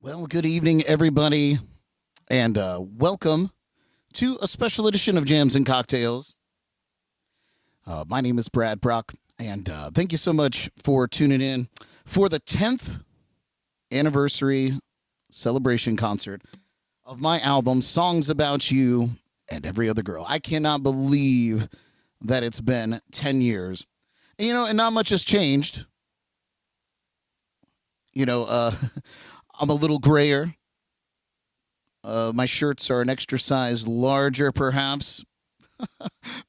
Well, good evening, everybody, and welcome to a special edition of Jams and Cocktails. My name is Brad Brock, and thank you so much for tuning in for the 10th anniversary celebration concert of my album, Songs About You and Every Other Girl. I cannot believe that it's been 10 years. And not much has changed. I'm a little grayer. My shirts are an extra size larger, perhaps.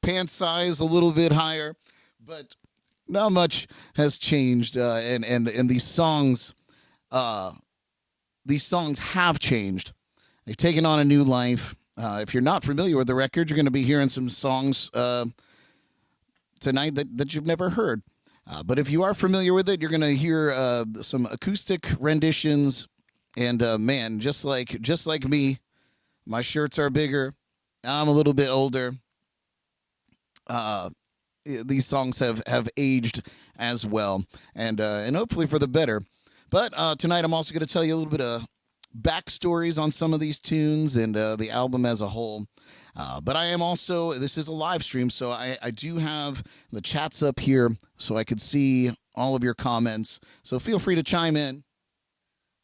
Pant size a little bit higher, but not much has changed. And these songs have changed. They've taken on a new life. If you're not familiar with the record, you're going to be hearing some songs tonight that you've never heard. But if you are familiar with it, you're going to hear some acoustic renditions. And man, just like me, my shirts are bigger. I'm a little bit older. These songs have aged as well, and hopefully for the better. But tonight, I'm also going to tell you a little bit of backstories on some of these tunes and the album as a whole. But I am also, this is a live stream, so I do have the chats up here so I could see all of your comments. So feel free to chime in.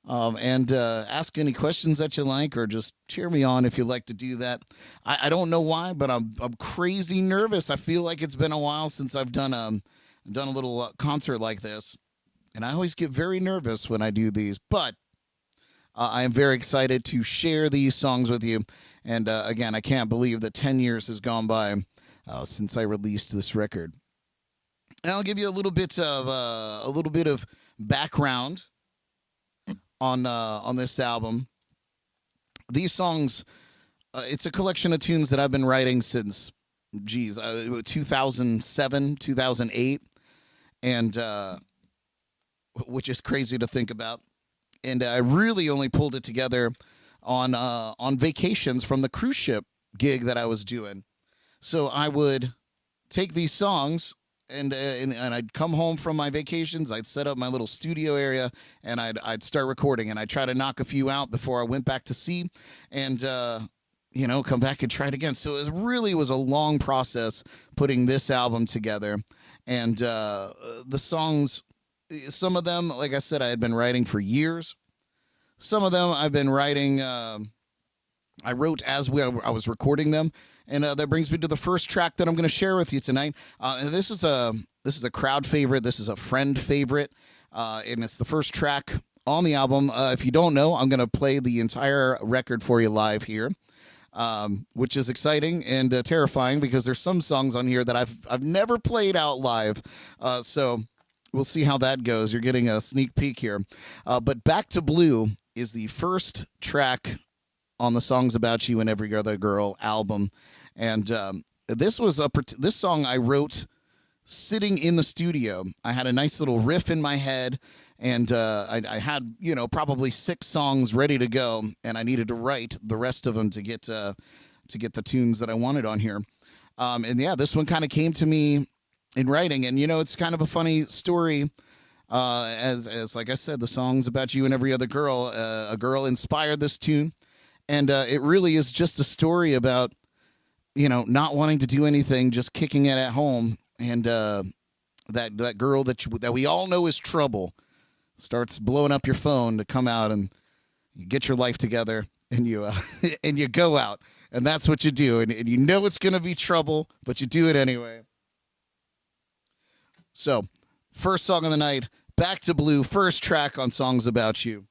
And ask any questions that you like, or just cheer me on if you like to do that. I don't know why, but I'm crazy nervous. I feel like it's been a while since I've done a little concert like this, and I always get very nervous when I do these. But I am very excited to share these songs with you. And again, I can't believe that 10 years has gone by since I released this record. And I'll give you a little bit of background on this album. These songs, it's a collection of tunes that I've been writing since 2007, 2008, and which is crazy to think about. And I really only pulled it together on vacations from the cruise ship gig that I was doing. So I would take these songs. And I'd come home from my vacations. I'd set up my little studio area, and I'd start recording. And I'd try to knock a few out before I went back to sea, and come back and try it again. So it really was a long process putting this album together. And the songs, some of them, like I said, I had been writing for years. Some of them I've been writing. I wrote as I was recording them. And that brings me to the first track that I'm going to share with you tonight. And this is a crowd favorite. This is a friend favorite. And it's the first track on the album. If you don't know, I'm going to play the entire record for you live here, which is exciting and terrifying because there's some songs on here that I've never played out live. So we'll see how that goes. You're getting a sneak peek here. But Back to Blue is the first track on the Songs About You and Every Other Girl album. And this song I wrote sitting in the studio. I had a nice little riff in my head, and I had, probably 6 songs ready to go, and I needed to write the rest of them to get the tunes that I wanted on here. This one kind of came to me in writing, and it's kind of a funny story. As like I said, the Songs About You and Every Other Girl, a girl inspired this tune. And it really is just a story about, not wanting to do anything, just kicking it at home. And that girl that we all know is trouble starts blowing up your phone to come out, and you get your life together, and you and you go out. And that's what you do. And you know it's going to be trouble, but you do it anyway. So, first song of the night, Back to Blue, first track on Songs About You.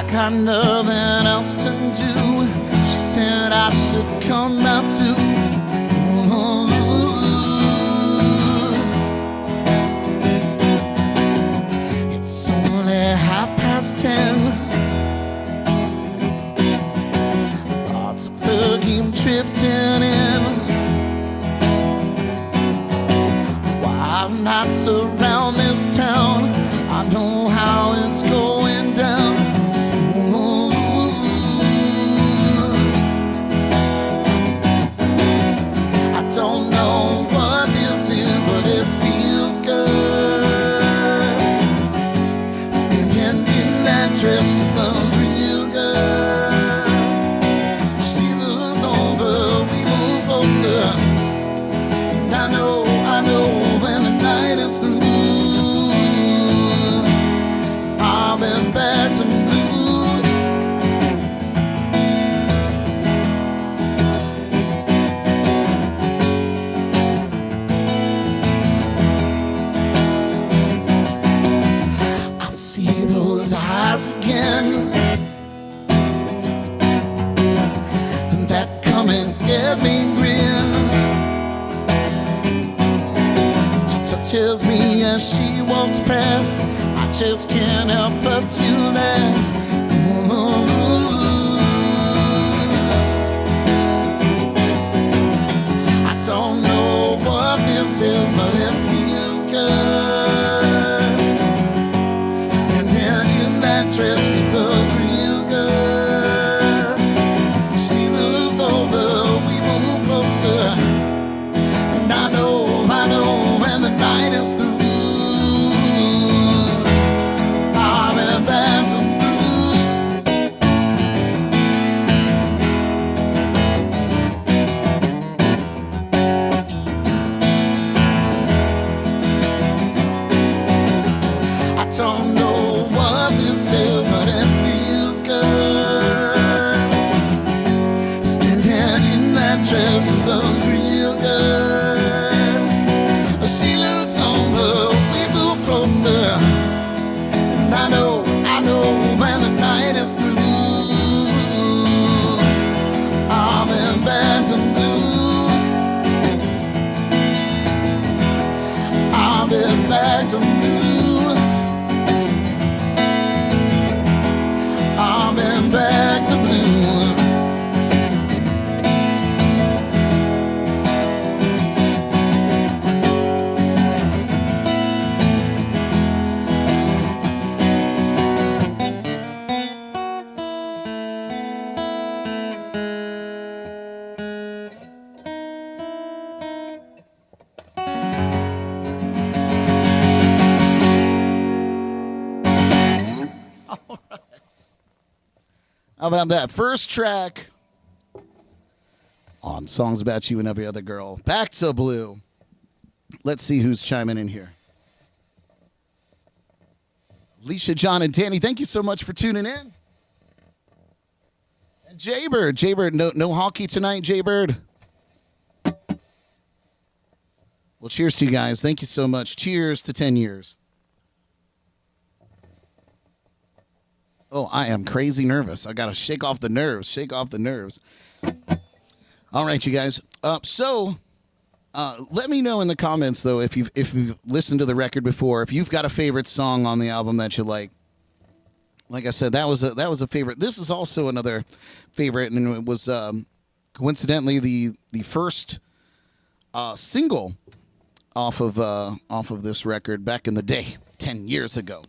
I got nothing else to do. She said I should come out too. It's only 10:30. Thoughts of her keep drifting in. Wild nights around this town, I know how it's going down. I don't know what this is, but it feels good. Standing in that dress, she looks real good. She looks over, we move closer. And I know when the night is through, I'll be back to blue. I see those eyes again, and that come and get me grin. Touches me as she walks past, I just can't help but to laugh. I don't know what this is, but it feels good. Standing in that dress, she looks real good. She looks over, we move closer. And I know when the night is through, I'm in back to I don't know what this is, but it feels good. Standing in that dress, it looks real good. She looks over, we move closer. And I know when the night is through, I'm in bags and blue. I'm in bags and blue. I'm in bags of blue. How about that first track on Songs About You and Every Other Girl? Back to Blue. Let's see who's chiming in here. Alicia, John, and Danny, thank you so much for tuning in. And Jaybird, no hockey tonight, Jaybird. Well, cheers to you guys. Thank you so much. Cheers to 10 years. Oh, I am crazy nervous. I got to shake off the nerves. All right, you guys. So let me know in the comments, though, if you've listened to the record before, if you've got a favorite song on the album that you like. Like I said, that was a favorite. This is also another favorite, and it was coincidentally the first single off of this record back in the day, 10 years ago.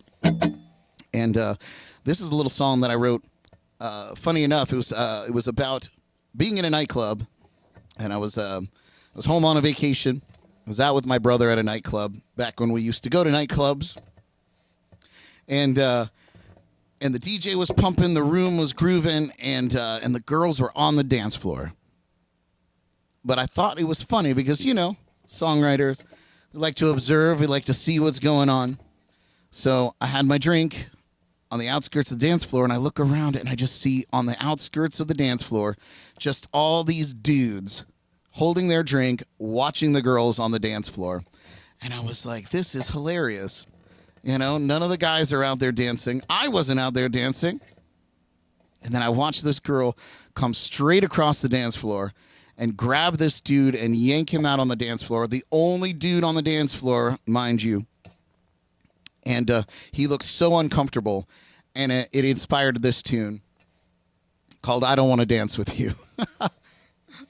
And this is a little song that I wrote. Funny enough, it was about being in a nightclub, and I was home on a vacation. I was out with my brother at a nightclub back when we used to go to nightclubs, and the DJ was pumping, the room was grooving, and the girls were on the dance floor. But I thought it was funny because, songwriters, we like to observe, we like to see what's going on. So I had my drink on the outskirts of the dance floor, and I look around and I just see on the outskirts of the dance floor just all these dudes holding their drink, watching the girls on the dance floor. And I was like, this is hilarious. None of the guys are out there dancing. I wasn't out there dancing. And then I watched this girl come straight across the dance floor and grab this dude and yank him out on the dance floor. The only dude on the dance floor, mind you. And he looked so uncomfortable. And it inspired this tune called I Don't Want to Dance With You.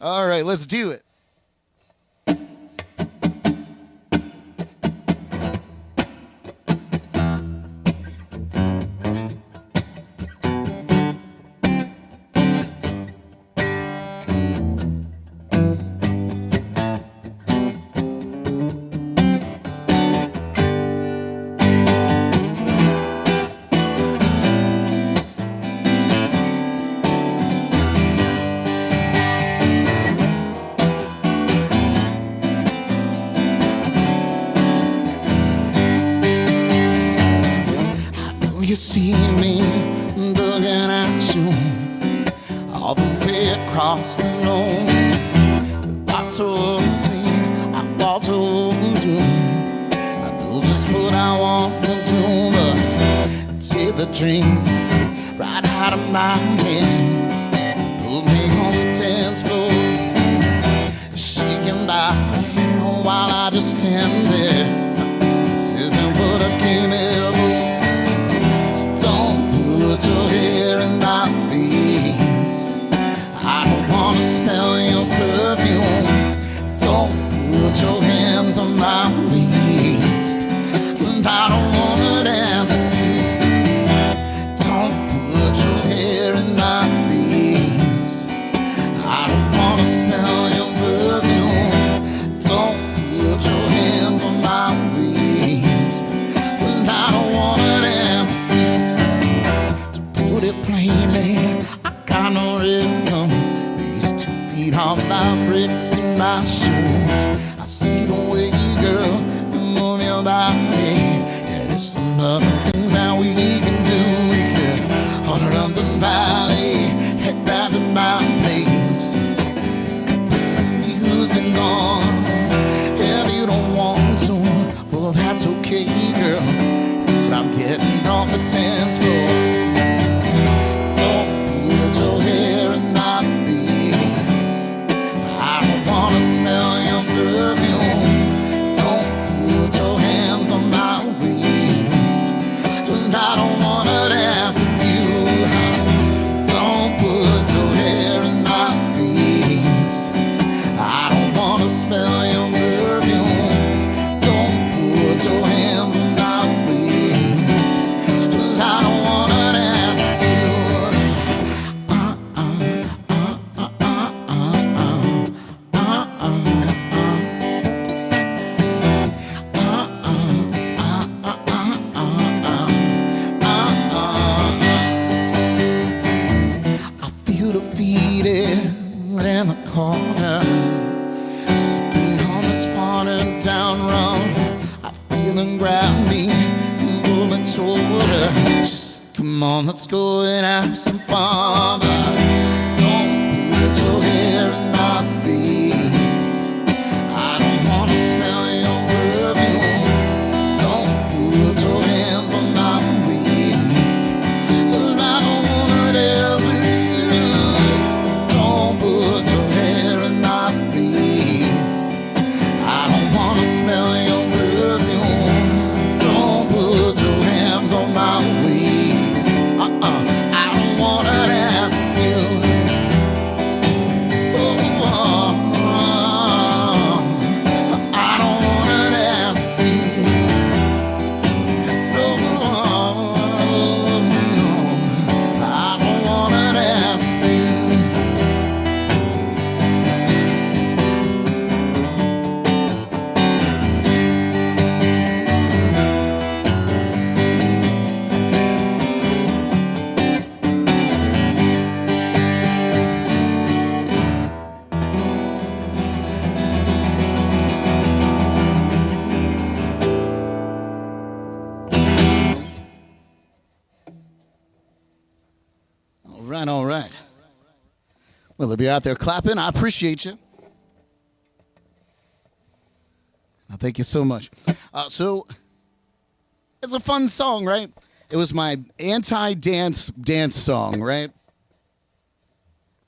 All right, let's do it. You see me looking at you all the way across the room. I towards me, I walk towards you. I do just what I want to do, but take the dream right out of my hand. Put me on the dance floor, shaking body while I just stand there. This isn't what I came here for. Put your hair in my face. I don't want to smell your perfume. Don't put your hands on my waist. And I don't want to dance. Don't put your hair in my face. I don't want to smell your perfume. Don't put your hands on my waist. And I don't want to dance. Put it plainly, I got no rhythm. These 2 feet on my bricks in my shoes. I see the way, girl, you move your body. Yeah, there's some other things that we can do. We could order up the valley, head back to my place. Put some music on. If you don't want to, well, that's okay, girl. But I'm getting off the dance floor. Put your hair in my face. I don't want to smell your perfume. Don't put your hands on my waist. And I don't want to dance with you. Don't put your hair in my face. I don't want to smell your perfume. Don't put your hands on my waist. And I don't want to dance with you. In the corner, sipping on this watered down rum. I feel them grab me and pull me toward her. Just come on, let's go and have some fun. Don't put your hair in my face. I don't want to smell your perfume. Don't put your hands on my waist. Well, I don't want to dance with you. Don't put your hair in my face. I don't want to smell your perfume. Don't put your hands on my waist. I don't want to dance with you. I don't want to dance with you. I don't want to dance with you. All right. Well, if you're out there clapping, I appreciate you. Thank you so much. So it's a fun song, right? It was my anti-dance song, right?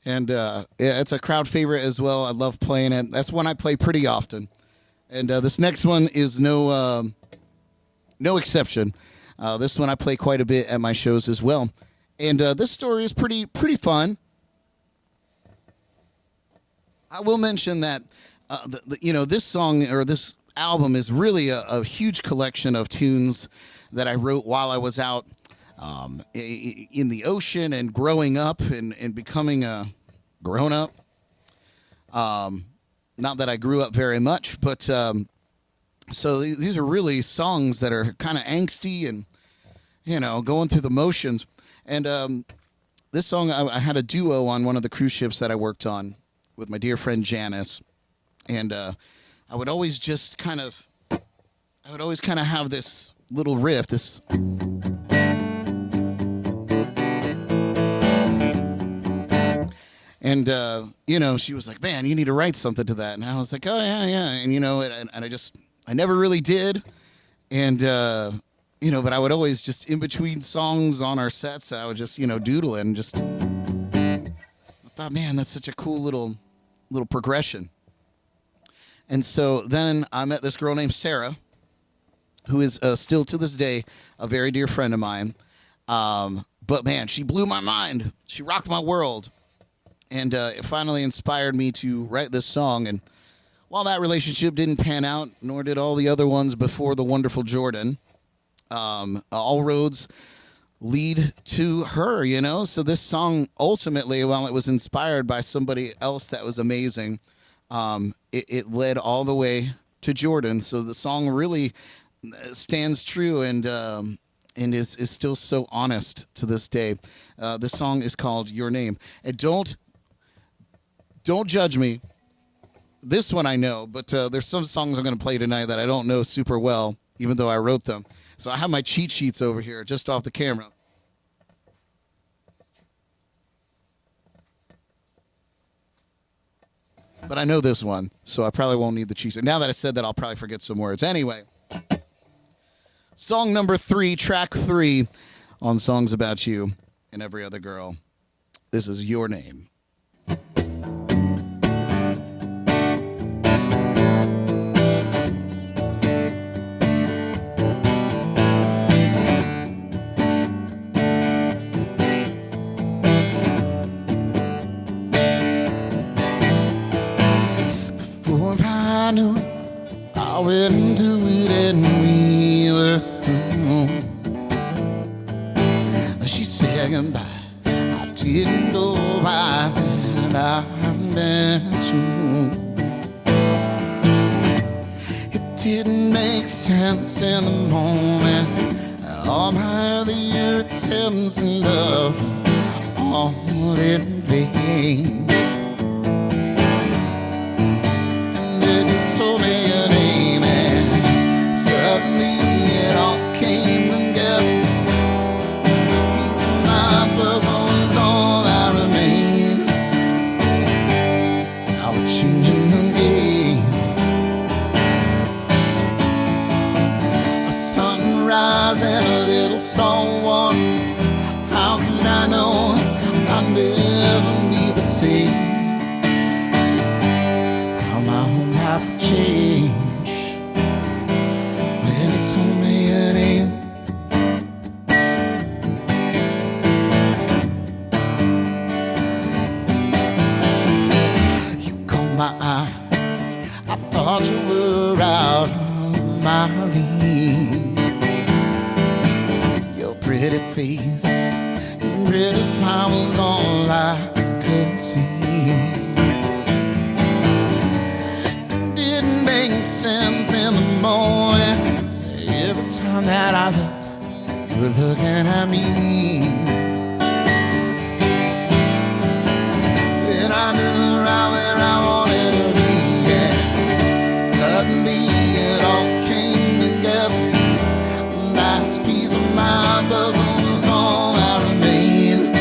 And it's a crowd favorite as well. I love playing it. That's one I play pretty often. And this next one is no exception. This one I play quite a bit at my shows as well. And this story is pretty fun. I will mention that this song or this album is really a huge collection of tunes that I wrote while I was out in the ocean and growing up and becoming a grown up. Not that I grew up very much, but so these are really songs that are kind of angsty and, going through the motions. And this song, I had a duo on one of the cruise ships that I worked on with my dear friend Janice. And I would always just kind of have this little riff, this... And, she was like, man, you need to write something to that. And I was like, oh, yeah. And, I never really did. And, but I would always just in between songs on our sets, I would just, doodle and just, I thought, man, that's such a cool little progression. And so then I met this girl named Sarah, who is still to this day a very dear friend of mine. But, man, she blew my mind. She rocked my world. And it finally inspired me to write this song. And while that relationship didn't pan out, nor did all the other ones before the wonderful Jordan, all roads lead to her, So this song, ultimately, while it was inspired by somebody else that was amazing, it led all the way to Jordan. So the song really stands true and is still so honest to this day. The song is called Your Name. And don't judge me. This one I know, but there's some songs I'm going to play tonight that I don't know super well, even though I wrote them. So I have my cheat sheets over here, just off the camera. But I know this one, so I probably won't need the cheat sheet. Now that I said that, I'll probably forget some words. Anyway, song number 3, track 3 on Songs About You and Every Other Girl. This is Your Name. I knew I went into it and we were through. She said goodbye. I didn't know why that I met you. It didn't make sense in the moment. All my earlier attempts in love, all in vain. Told me your name and suddenly it all came together. This piece of my puzzle is all that remained. Now we're changing the game. A sunrise and a little someone. How could I know I'd never be the same? Life change when it told me your name. You caught my eye. I thought you were out of my league. Your pretty face and pretty smile was all I could see. Sense in the moment. Every time that I looked, you were looking at me. Then I knew right where I wanted to be. Yeah. Suddenly it all came together. Last piece of my puzzle was all that remained.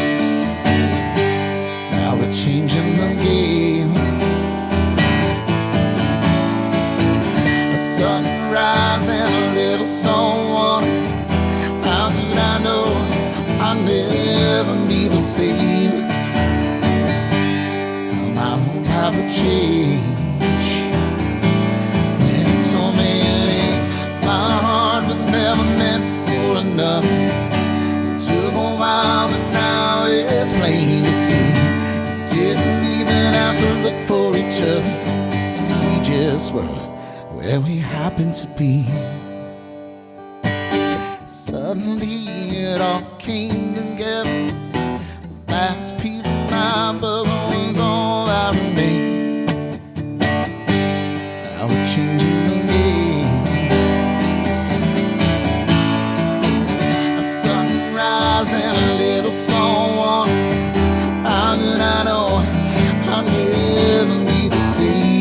Now we're changing the game. Sunrise and a little someone. How could I know I'll never be the same? for change. When he told me my heart was never meant for another. It took a while, but now it's plain to see. Didn't even have to look for each other. We just were where we happened to be. Suddenly it all came together. The last piece of my puzzle was all I remained. Now we're changing the game. A sunrise and a little song. How could I know I'll never be the same?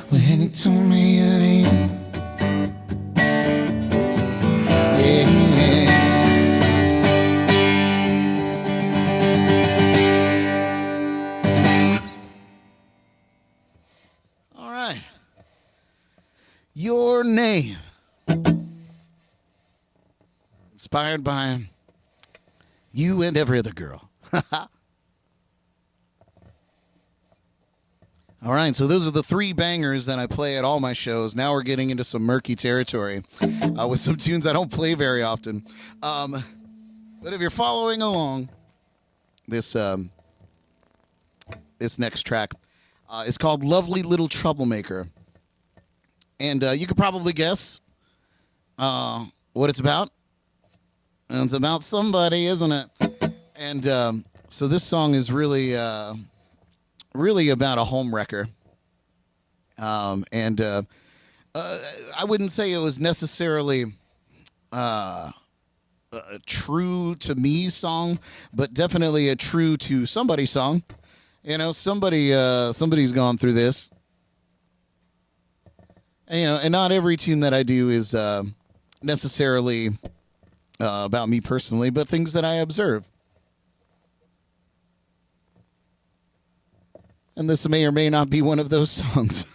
When he told me it ain't, All right. Your Name. Inspired by you and every other girl. All right, so those are the three bangers that I play at all my shows. Now we're getting into some murky territory with some tunes I don't play very often. But if you're following along, this next track is called Lovely Little Troublemaker. And you could probably guess what it's about. And it's about somebody, isn't it? And so this song is really about a home wrecker. And I wouldn't say it was necessarily a true to me song, but definitely a true to somebody song. You know, somebody's gone through this. And, you know, and not every tune that I do is necessarily about me personally, but things that I observe. And this may or may not be one of those songs.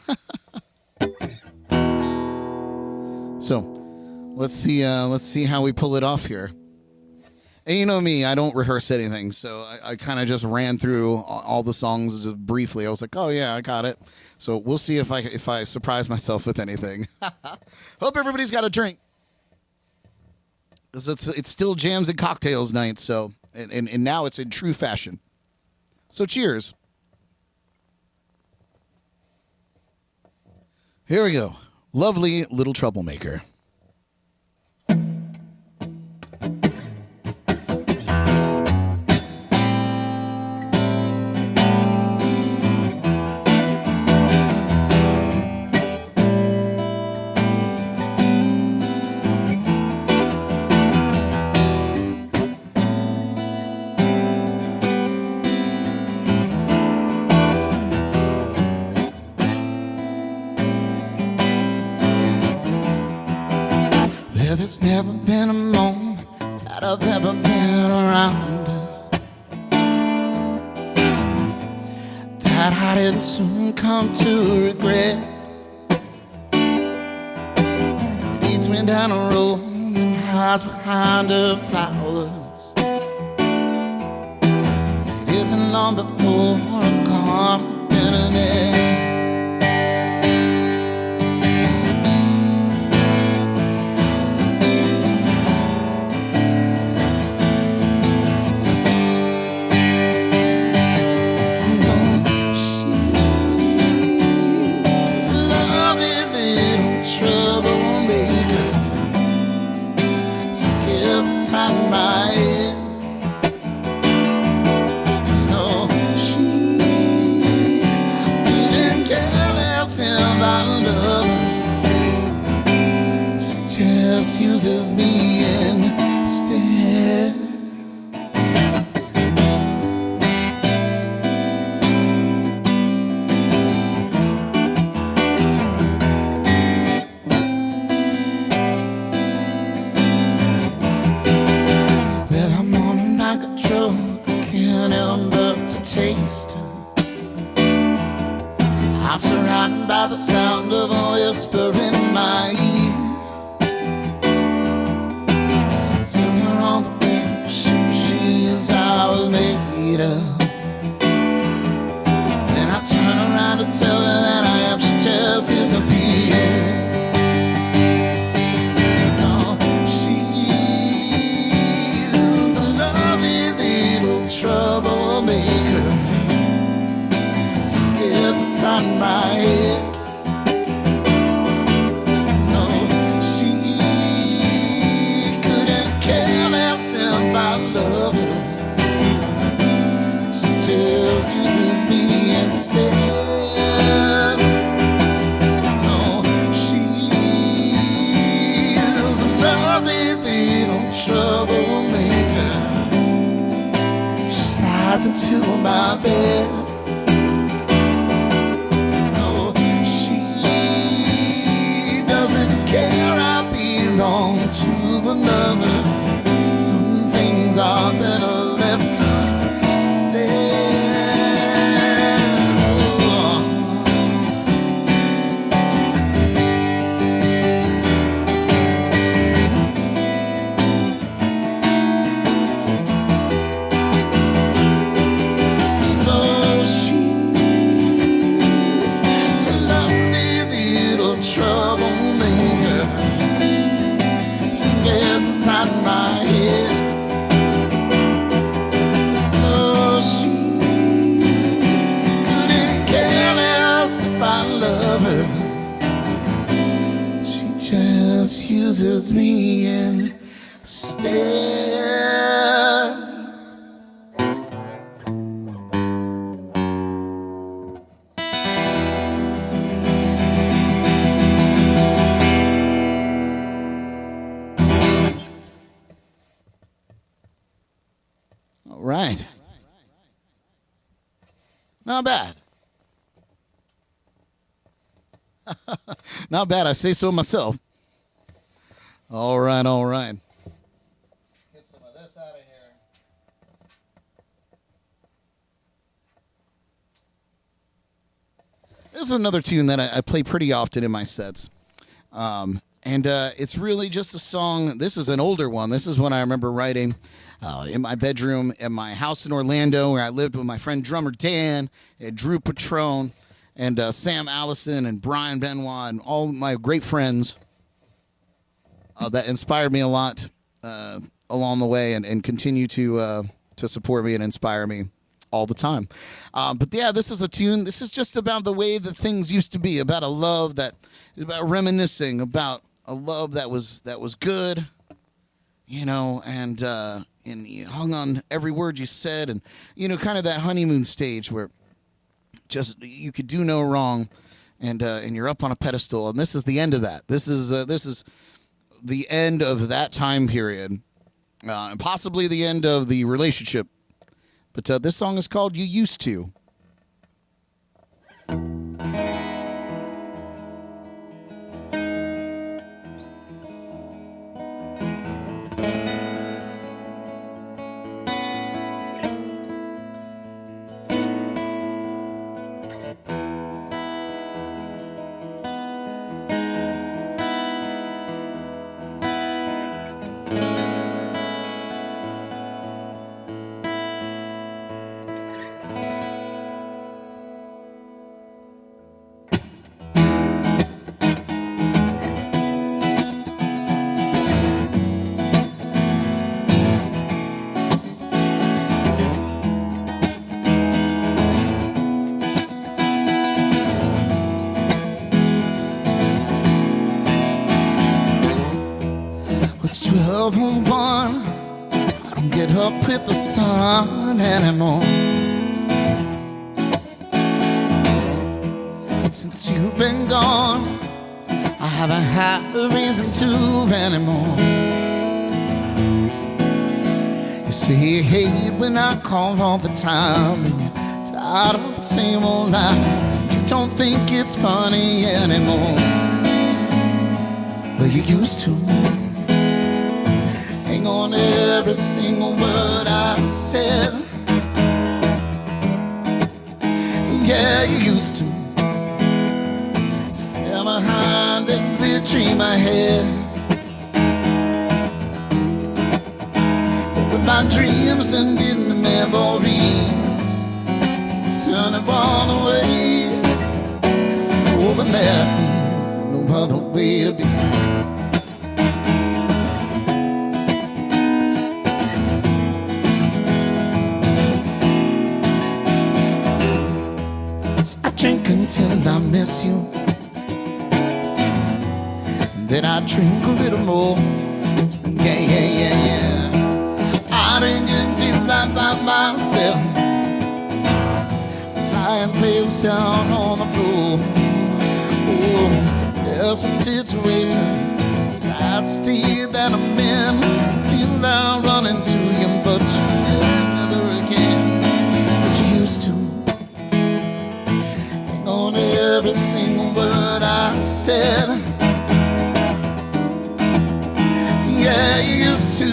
So, let's see how we pull it off here. And you know me, I don't rehearse anything, so I kind of just ran through all the songs just briefly. I was like, oh yeah, I got it. So we'll see if I surprise myself with anything. Hope everybody's got a drink. It's still jams and cocktails night, so and now it's in true fashion. So cheers. Here we go. Lovely Little Troublemaker. There's never been a moment that I've ever been around that I didn't soon come to regret. Leads me down a road and hides behind her flowers. It isn't long before I'm caught up in an egg. Inside my head. No, she didn't care less about love. She just uses me instead. Taste. I'm surrounded by the sound of a whisper in my ear. to tell her that I am, she just disappeared. No, she's a lovely little troublemaker. She gets inside my head. No, she couldn't care less if I love her. She just uses me instead. No, she's a lovely little troublemaker. She slides into my bed. No, she doesn't care I belong to another. Some things are better left unsaid. Troublemaker, she gets inside my head. No, she couldn't care less if I love her. She just uses me instead. Right. Not bad. Not bad, I say so myself. All right, all right. Get some of this out of here. This is another tune that I play pretty often in my sets. It's really just a song. This is an older one. This is one I remember writing in my bedroom in my house in Orlando, where I lived with my friend drummer Dan and Drew Patrone and Sam Allison and Brian Benoit and all my great friends that inspired me a lot along the way and continue to support me and inspire me all the time. But yeah, this is a tune. This is just about the way that things used to be, about a love that is about reminiscing, about a love that was good, you know, and you hung on every word you said, and you know, kind of that honeymoon stage where just you could do no wrong, and you're up on a pedestal. And this is the end of that. This is the end of that time period, and possibly the end of the relationship. But this song is called "You Used To." It's 12:01. I don't get up with the sun anymore. Since you've been gone, I haven't had a reason to anymore. You say you hate when I call all the time, and you're tired of the same old lines. You don't think it's funny anymore, but you used to. Hang on every single word I said. Yeah, you used to. Stand behind every dream I had. But with my dreams and into memories, turn them all away. left me no other way to be. So I drink until I miss you, then I drink a little more. Yeah, yeah, yeah, yeah. I drink until I'm by myself, lying face down on the floor. Oh, it's a desperate situation, sad state that I'm in. Feel I'm running to you, but you said never again. But you used to hang on to every single word I said. Yeah, you used to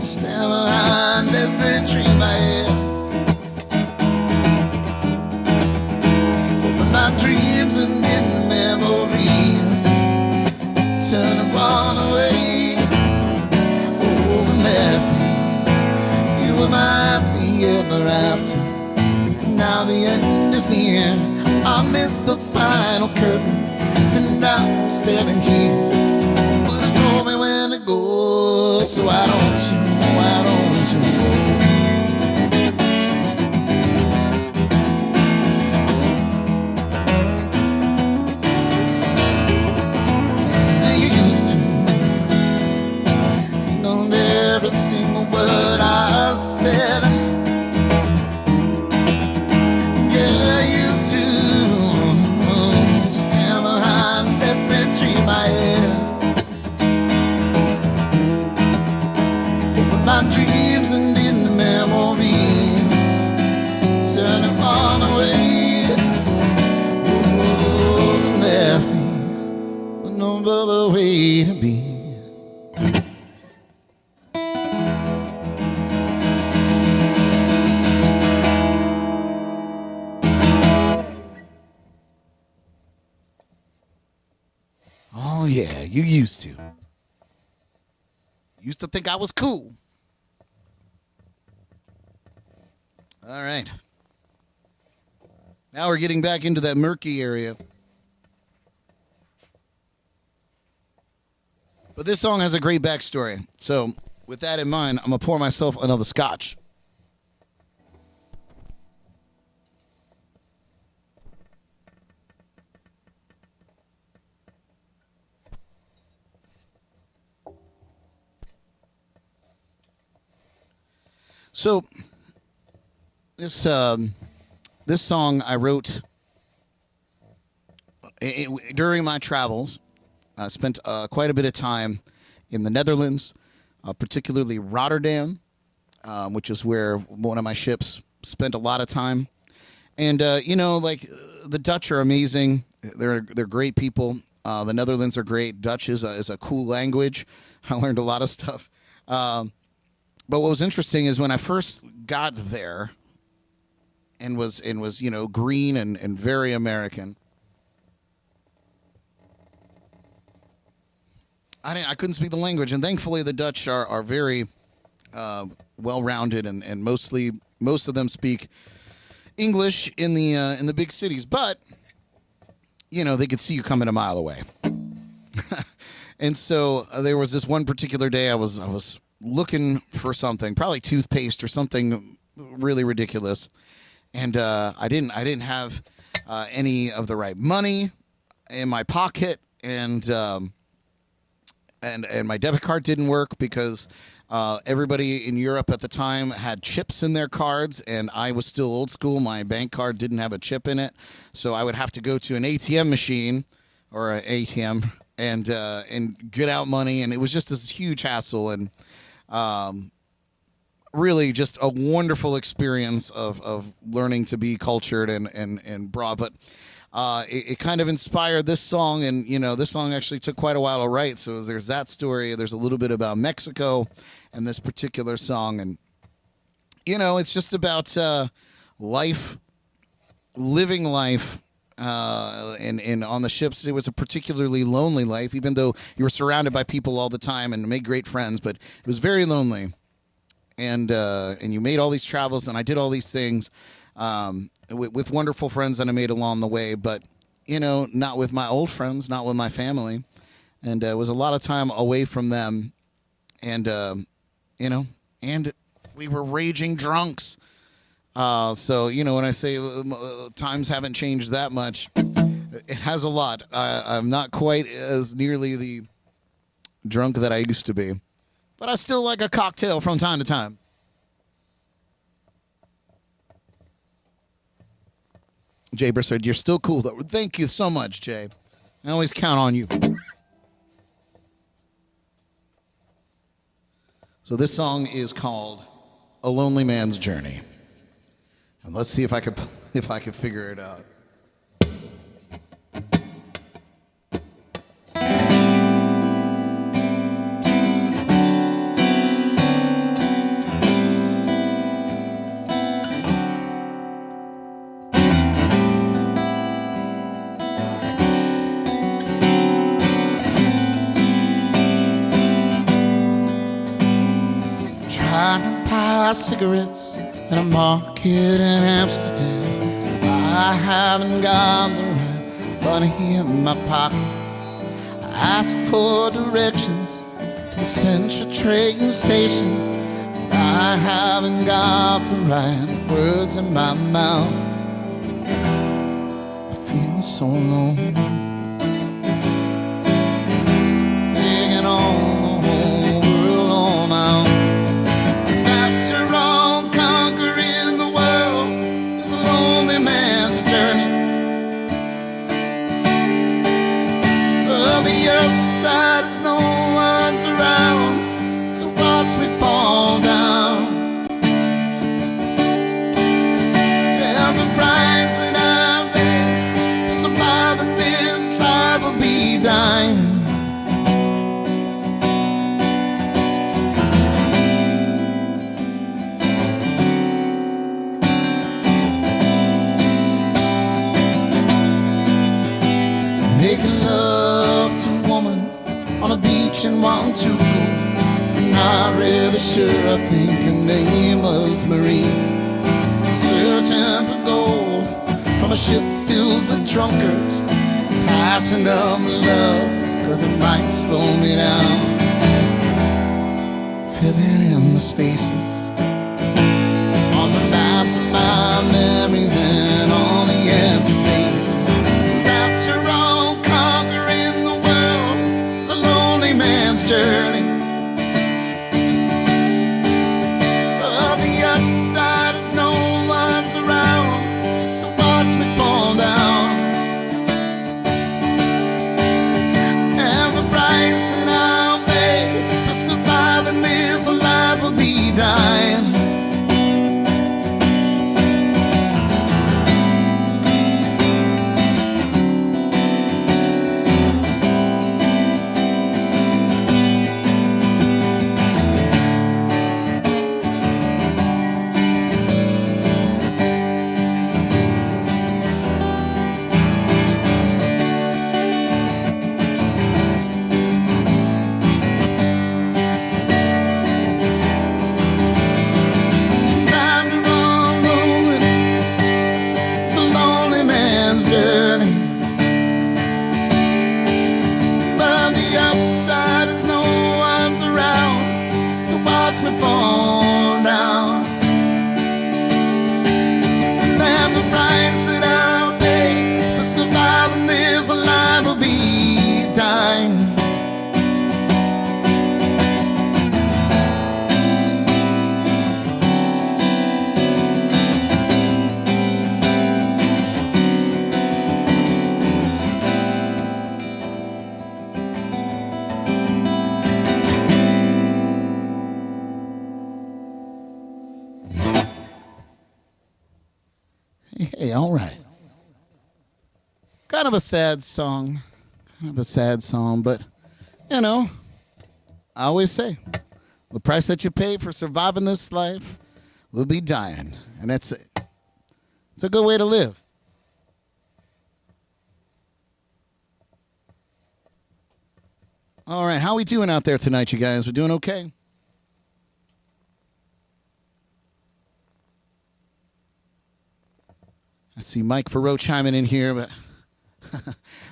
stand behind every dream I had. But my dreams and in memories turn one away. Oh, and left me, you were my happy ever after. Now the end is near, I missed the final curtain, and now I'm standing here. Told me when to go, so why don't you, why don't you? You used to hang on to every single word I said. Yeah, you used to stand behind every dream I had. My dreams and in the memories turning on away. Oh, and left me with no other way to be. Oh yeah, you used to. Used to think I was cool. All right. Now we're getting back into that murky area. But this song has a great backstory. So with that in mind, I'm going to pour myself another scotch. So this song I wrote during my travels. I spent quite a bit of time in the Netherlands, particularly Rotterdam, which is where one of my ships spent a lot of time. And the Dutch are amazing. They're great people. The Netherlands are great. Dutch is a cool language. I learned a lot of stuff. But what was interesting is when I first got there, and was green and very American. I couldn't speak the language, and thankfully the Dutch are very well-rounded, and most of them speak English in the big cities, but they could see you coming a mile away. And so there was this one particular day I was looking for something, probably toothpaste or something really ridiculous. And I didn't have any of the right money in my pocket, and my debit card didn't work because everybody in Europe at the time had chips in their cards, and I was still old school. My bank card didn't have a chip in it, so I would have to go to an ATM machine or an ATM and get out money, and it was just this huge hassle. And really just a wonderful experience of learning to be cultured and broad. But it kind of inspired this song, and this song actually took quite a while to write. So there's that story. There's a little bit about Mexico and this particular song, and it's just about life, living life. And on the ships, it was a particularly lonely life, even though you were surrounded by people all the time and made great friends, but it was very lonely. And you made all these travels, and I did all these things with wonderful friends that I made along the way. But not with my old friends, not with my family, and it was a lot of time away from them, and and we were raging drunks. So when I say times haven't changed that much, it has a lot. I'm not quite as nearly the drunk that I used to be, but I still like a cocktail from time to time. Jay Brissard, you're still cool, though. Thank you so much, Jay. I always count on you. So this song is called "A Lonely Man's Journey," and let's see if I could figure it out. Trying to buy cigarettes in a market in Amsterdam. I haven't got the right money in my pocket. I ask for directions to the Central train station. I haven't got the right words in my mouth. I feel so alone, taking on the whole world on my own. The outside is no one's around to watch me fall down, and the price that I pay for surviving this life will be dying. Making love to a woman on a beach in Montego. Not really sure, I think her name was Marie. Searching for gold from a ship filled with drunkards, passing down the love, cause it might slow me down. Filling in the spaces on the maps of my memories and on the empty faces. 'Cause after all, conquering the world is a lonely man's journey. But the upside is no one's around to watch me fall down, and the price that I'll pay for surviving this life will be dying. Hey, all right. Kind of a sad song. But, I always say, the price that you pay for surviving this life will be dying. And it's a good way to live. All right, how we doing out there tonight, you guys? We doing okay? I see Mike Farrow chiming in here, but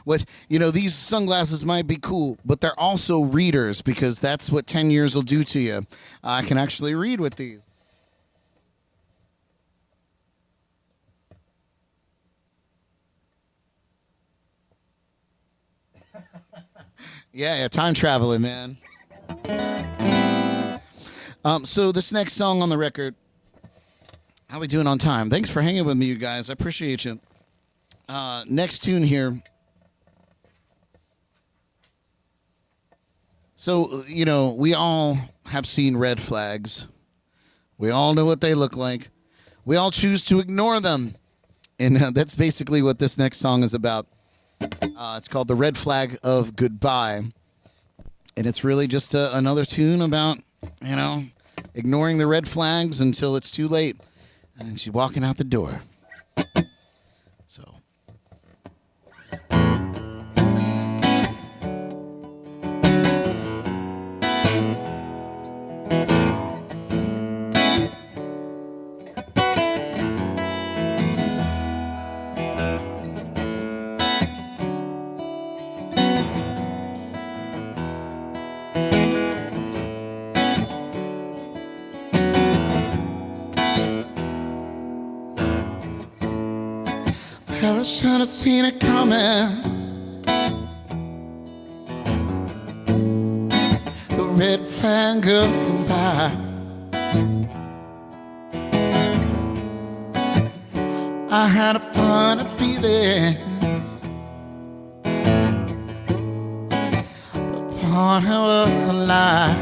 These sunglasses might be cool, but they're also readers, because that's what 10 years will do to you. I can actually read with these. Yeah, time traveling, man. So this next song on the record, how we doing on time? Thanks for hanging with me, you guys. I appreciate you. Next tune here. So, we all have seen red flags. We all know what they look like. We all choose to ignore them. And that's basically what this next song is about. It's called The Red Flag of Goodbye. And it's really just another tune about, ignoring the red flags until it's too late. And she's walking out the door. So. I should have seen it coming. The red flag of goodbye. I had a funny feeling, but thought it was a lie.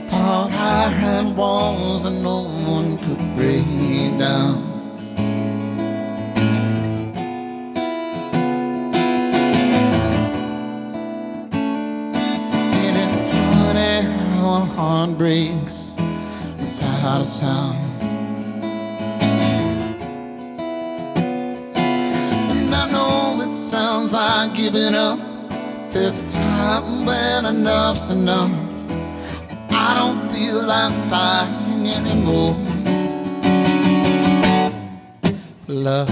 Thought I had walls that no one could break down. Ain't it funny how a heart breaks without a sound? And I know it sounds like giving up. There's a time when enough's enough. I don't feel like fighting anymore for love.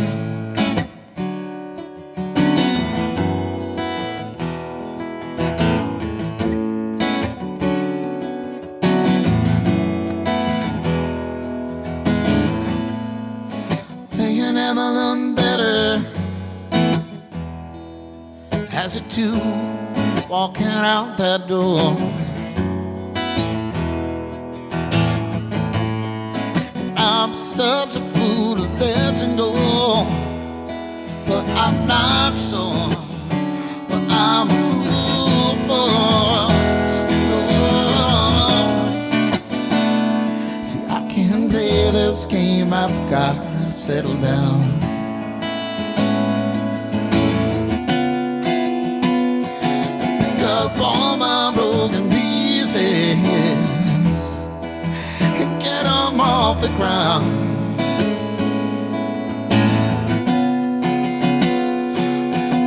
You never learn better as you two walking out that door. I'm such a fool to let you go, but I'm not sure what I'm a fool for. Lord. See, I can't play this game, I've got to settle down. Pick up all my broken pieces and get them off the ground.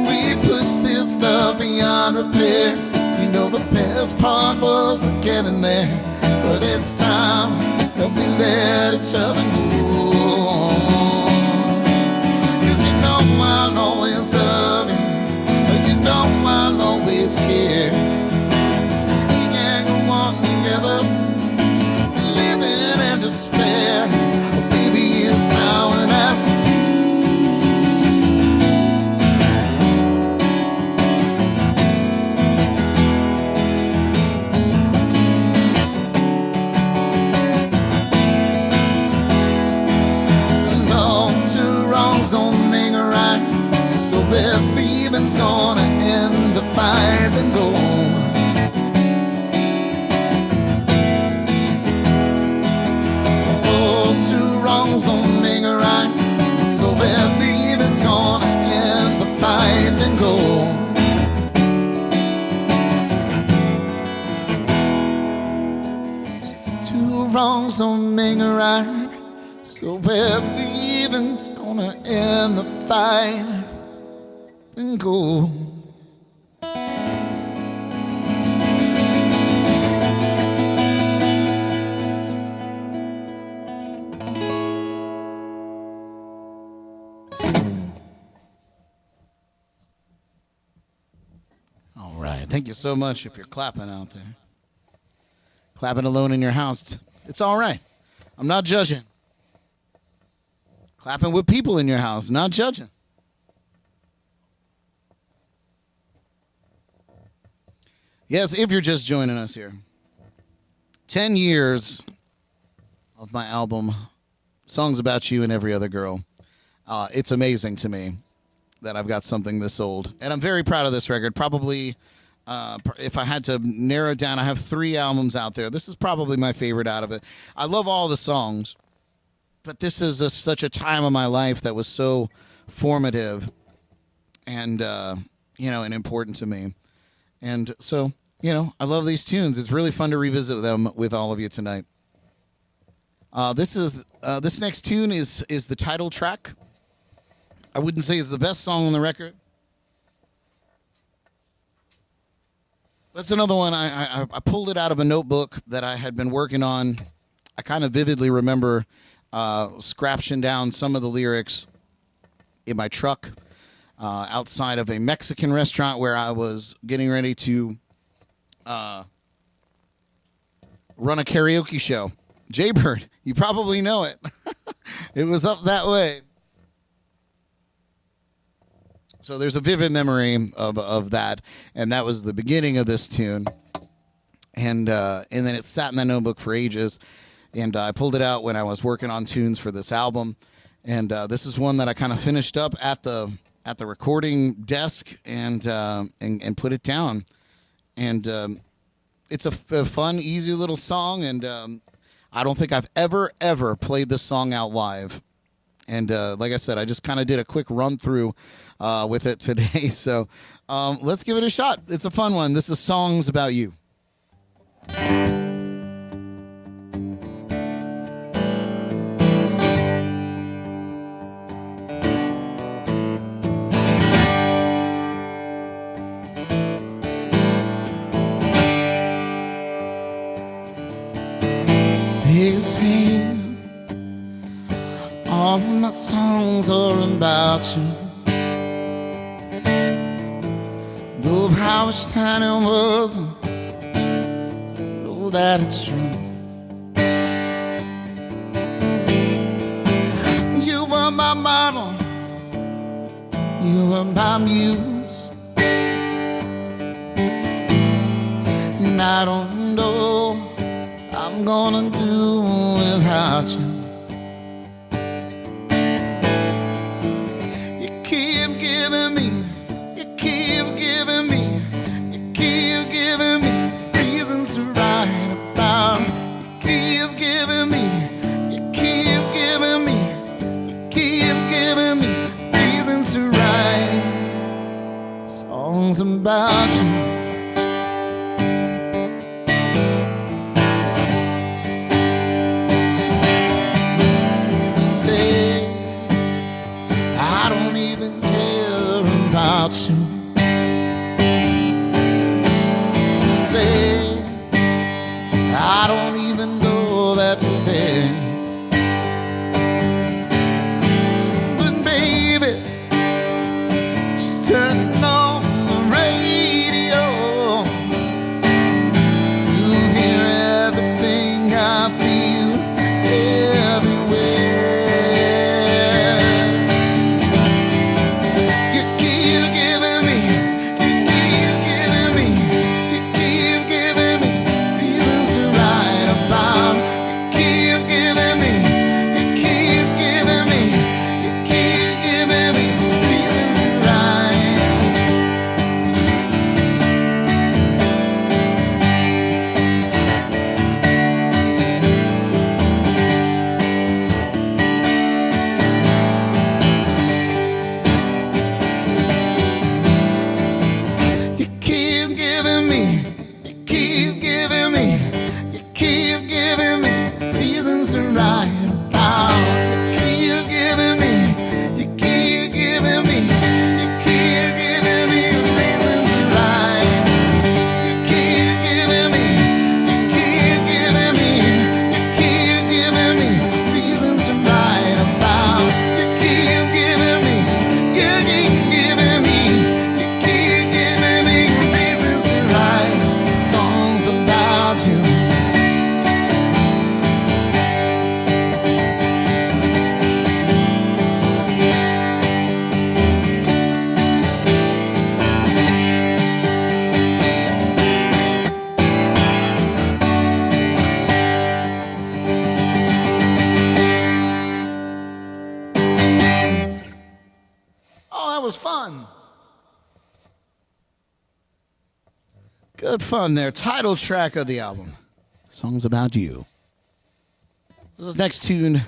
We pushed this stuff beyond repair. You know the best part was the getting there, but it's time that we let each other go. 'Cause you know I'll always love you, and you know I'll always care. We can go on together, living in despair. Oh, baby, it's how it has to be. No, two wrongs don't make a right, so if leaving's gonna end the fight, then go. Two wrongs don't make a right, so if leaving's gonna end the fight, then go. Two wrongs don't make a right, so if leaving's gonna end the fight, then go. Thank you so much if you're clapping out there. Clapping alone in your house. It's all right. I'm not judging. Clapping with people in your house, not judging. Yes, if you're just joining us here. 10 years of my album, Songs About You and Every Other Girl. It's amazing to me that I've got something this old. And I'm very proud of this record. Probably, if I had to narrow it down, I have 3 albums out there. This is probably my favorite out of it. I love all the songs, but this is such a time of my life that was so formative and, and important to me. And so, I love these tunes. It's really fun to revisit them with all of you tonight. This next tune is the title track. I wouldn't say it's the best song on the record. That's another one. I pulled it out of a notebook that I had been working on. I kind of vividly remember scratching down some of the lyrics in my truck outside of a Mexican restaurant where I was getting ready to run a karaoke show. Jaybird, you probably know it. It was up that way. So there's a vivid memory of that, and that was the beginning of this tune. And then it sat in that notebook for ages, and I pulled it out when I was working on tunes for this album. And this is one that I kind of finished up at the recording desk and put it down. And it's a fun, easy little song, and I don't think I've ever played this song out live. And like I said, I just kind of did a quick run through with it today. So let's give it a shot. It's a fun one. This is Songs About You. They say all my songs are about you. Though I wish that it wasn't, know that it's true. You were my model, you were my muse, and I don't know I'm gonna do without you. You keep giving me reasons to write about. You keep giving me reasons to write songs about you. You say I don't even know that you're there, but baby, just turn on the radio. You'll hear everything I feel everywhere. fun. Good fun there. Title track of the album. Songs About You. This is next tune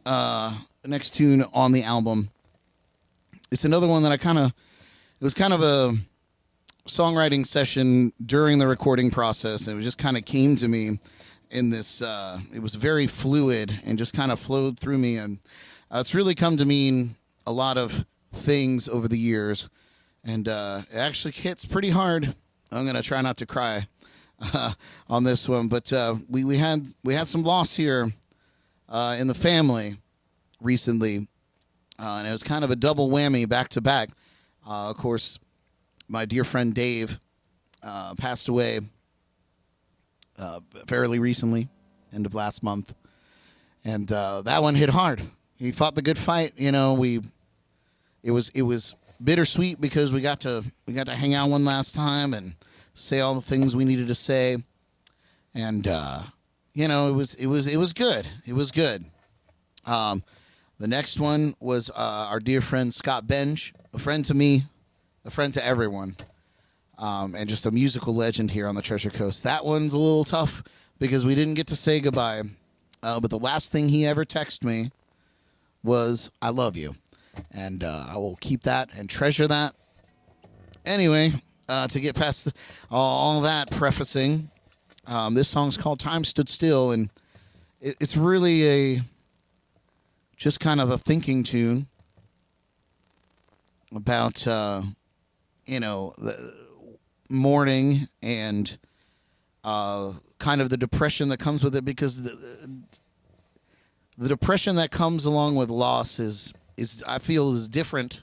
on the album. It's another one that it was kind of a songwriting session during the recording process. And it just kind of came to me in this, it was very fluid and just kind of flowed through me. And it's really come to mean a lot of things over the years. And it actually hits pretty hard. I'm going to try not to cry on this one. But we had some loss here in the family recently. And it was kind of a double whammy back to back. Of course, my dear friend Dave passed away fairly recently, end of last month. And that one hit hard. He fought the good fight. You know, it was bittersweet because we got to hang out one last time and say all the things we needed to say. And you know, it was good. It was good. The next one was our dear friend Scott Benj, a friend to me, a friend to everyone, and just a musical legend here on the Treasure Coast. That one's a little tough because we didn't get to say goodbye. But the last thing he ever texted me was, "I love you." And I will keep that and treasure that. Anyway, to get past all that prefacing, this song's called Time Stood Still, and it's really just kind of a thinking tune about, you know, the mourning and kind of the depression that comes with it, because the depression that comes along with loss is I feel is different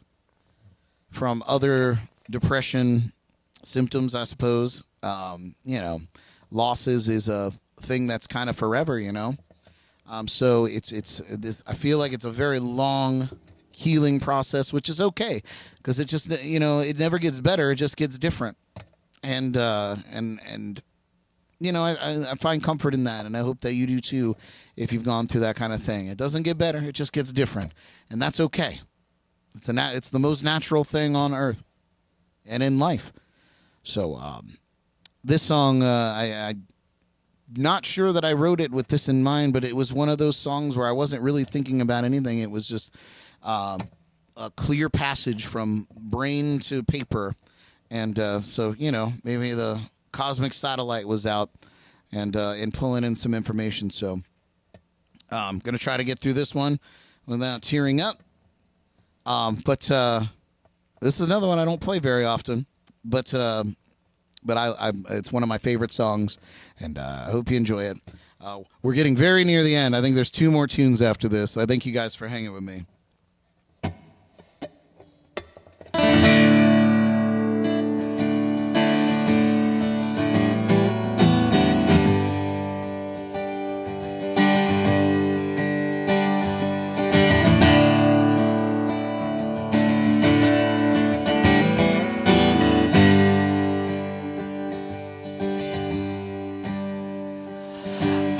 from other depression symptoms, I suppose. You know, losses is a thing that's kind of forever, you know. So it's this. I feel like it's a very long healing process, which is okay, because it just, you know, it never gets better. It just gets different, and you know, I find comfort in that, and I hope that you do too. If you've gone through that kind of thing, it doesn't get better; it just gets different, and that's okay. It's the most natural thing on earth and in life. So this song, I not sure that I wrote it with this in mind, but it was one of those songs where I wasn't really thinking about anything. It was just a clear passage from brain to paper. And so, you know, maybe the cosmic satellite was out and pulling in some information. So I'm going to try to get through this one without tearing up. But this is another one I don't play very often, but it's one of my favorite songs, and I hope you enjoy it. We're getting very near the end. I think there's 2 more tunes after this. I thank you guys for hanging with me.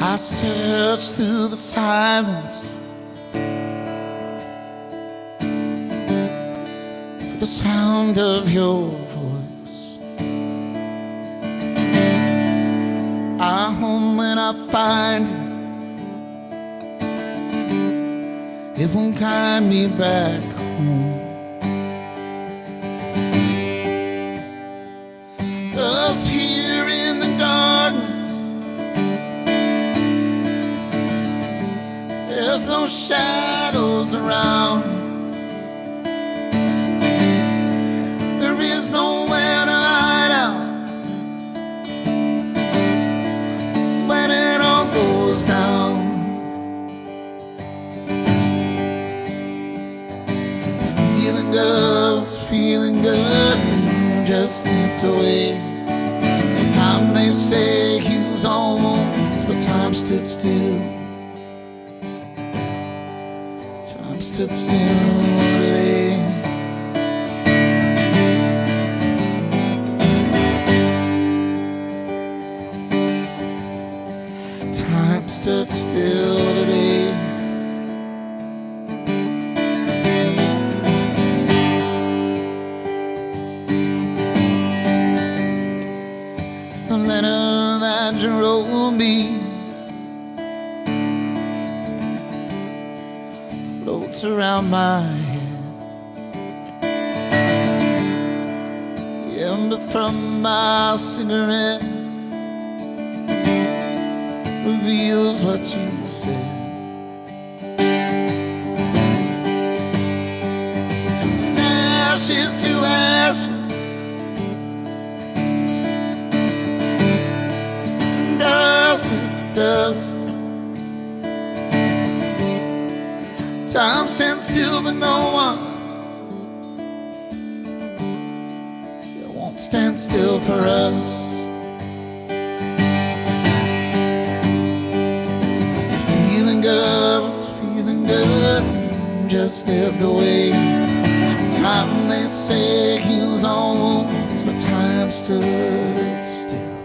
I search through the silence for the sound of your voice. I home when I find it, it won't guide me back home. 'Cause here in the darkness, there's no shadows around. There is nowhere to hide out when it all goes down. Feeling good, just slipped away. Time, they say, heals all wounds, but time stood still. Stood still today. Time stood still today. floats around my head. The ember from my cigarette reveals what you said. And ashes to ashes, dust is to dust. Time stands still, but no one won't stand still for us. Feeling good, was feeling good, just stepped away. Time, they say, heals all wounds, but time stood still.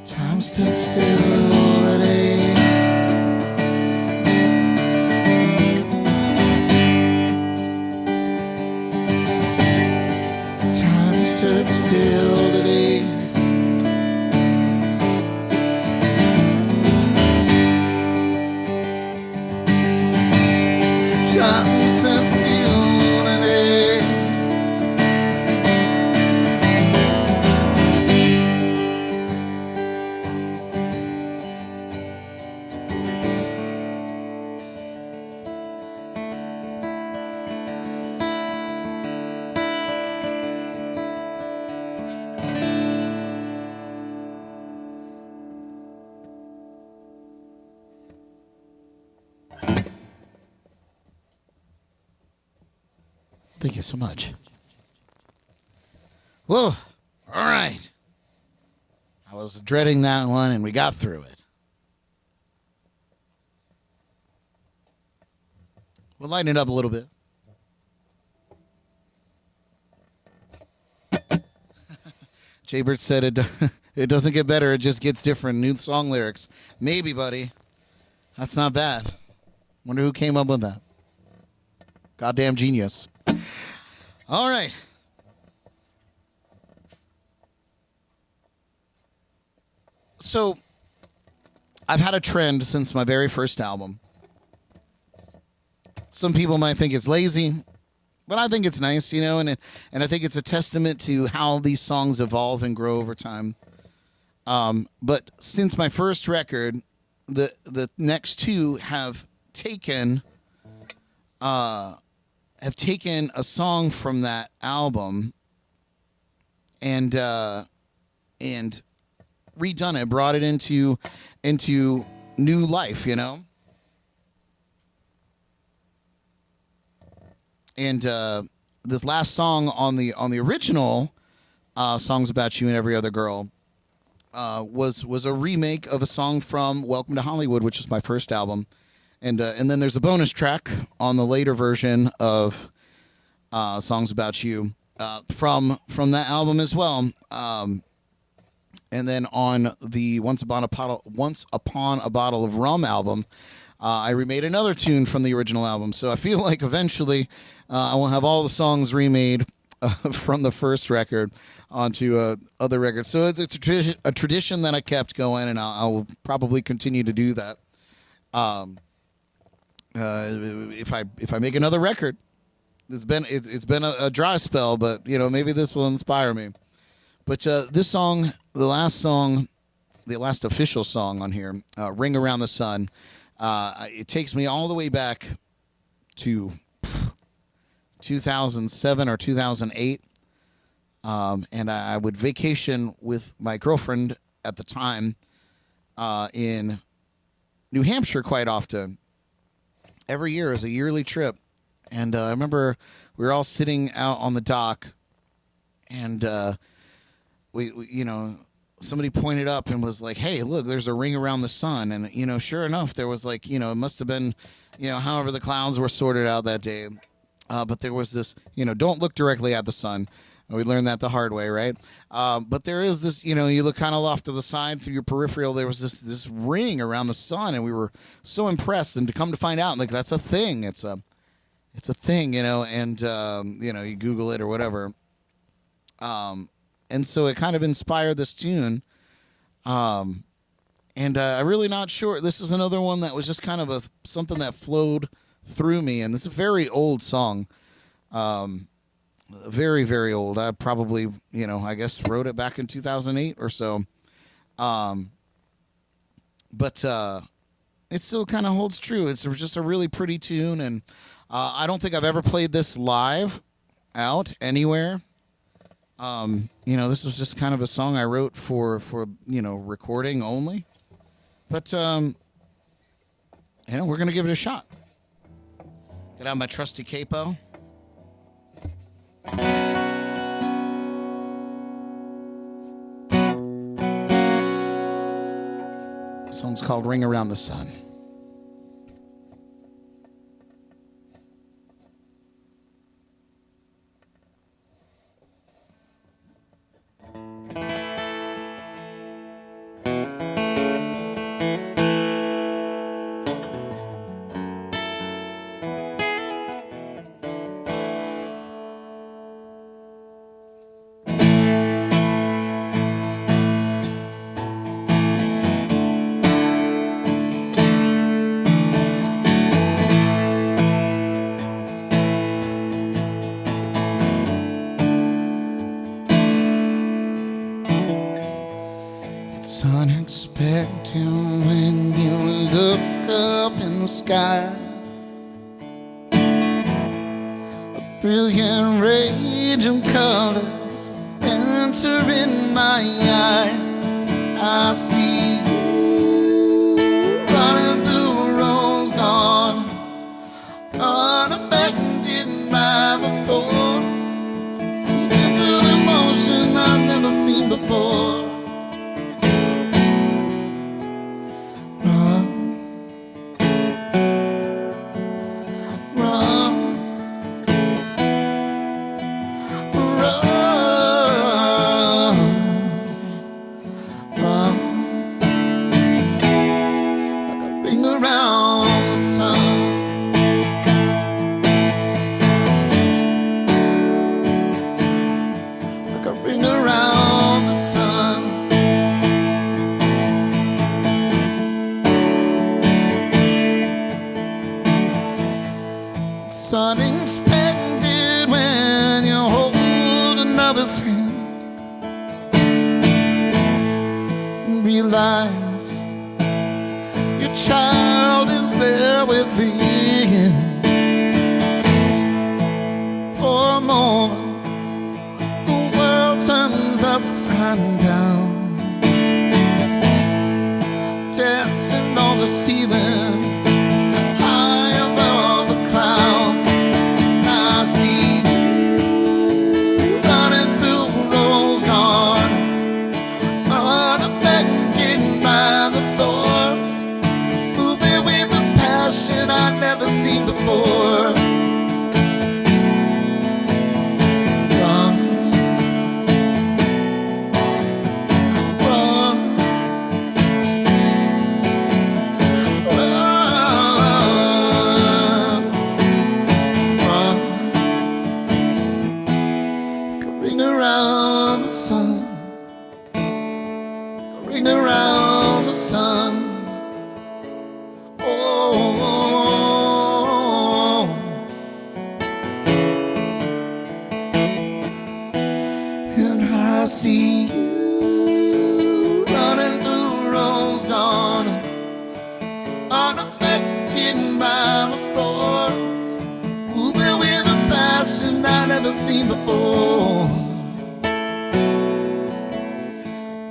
Time stood still today. Time stood still today. Time stood still today. Thank you so much. Whoa. All right. I was dreading that one, and we got through it. We'll lighten it up a little bit. Jaybird said it doesn't get better, it just gets different. New song lyrics. Maybe, buddy. That's not bad. Wonder who came up with that. Goddamn genius. All right. So, I've had a trend since my very first album. Some people might think it's lazy, but I think it's nice, you know, and I think it's a testament to how these songs evolve and grow over time. But since my first record, the next two have taken a song from that album and redone it, brought it into new life, you know. And this last song on the original Songs About You and Every Other Girl was a remake of a song from Welcome to Hollywood, which was my first album. And then there's a bonus track on the later version of Songs About You from that album as well. And then on the Once Upon a Bottle of Rum album, I remade another tune from the original album. So I feel like eventually I will have all the songs remade from the first record onto other records. So it's a tradition that I kept going, and I'll probably continue to do that. If I make another record, it's been a dry spell, but you know, maybe this will inspire me. But this song, the last official song on here, "Ring Around the Sun," it takes me all the way back to 2007 or 2008, and I would vacation with my girlfriend at the time in New Hampshire quite often. Every year is a yearly trip, and I remember we were all sitting out on the dock, and we you know, somebody pointed up and was like, "Hey, look, there's a ring around the sun." And you know, sure enough, there was like, you know, it must have been, you know, however the clouds were sorted out that day, but there was this, you know, don't look directly at the sun. We learned that the hard way, right? But there is this, you know, you look kind of off to the side through your peripheral. There was this ring around the sun, and we were so impressed. And to come to find out, like, that's a thing. It's a thing, you know. And you know, you Google it or whatever. And so it kind of inspired this tune. And And I'm really not sure. This is another one that was just kind of something that flowed through me. And this is a very old song. Very, very old. I probably, I guess wrote it back in 2008 or so. But it still kind of holds true. It's just a really pretty tune. And I don't think I've ever played this live out anywhere. This was just kind of a song I wrote for recording only. But, we're going to give it a shot. Get out my trusty capo. The song's called Ring Around the Sun. It's unexpected when you look up in the sky. A brilliant range of colors enter in my eye. I see you running through a rose garden, unaffected by the thorns, oozing through the emotion I've never seen before. It's unexpected when you hold another's hand and realize your child is there within. For a moment, the world turns upside down, dancing on the ceiling. I've never seen before. Run, run, run, run. Like a ring around the sun, like a ring around the sun. I see you running through rose garden, unaffected by the thorns, moving with a passion I've never seen before.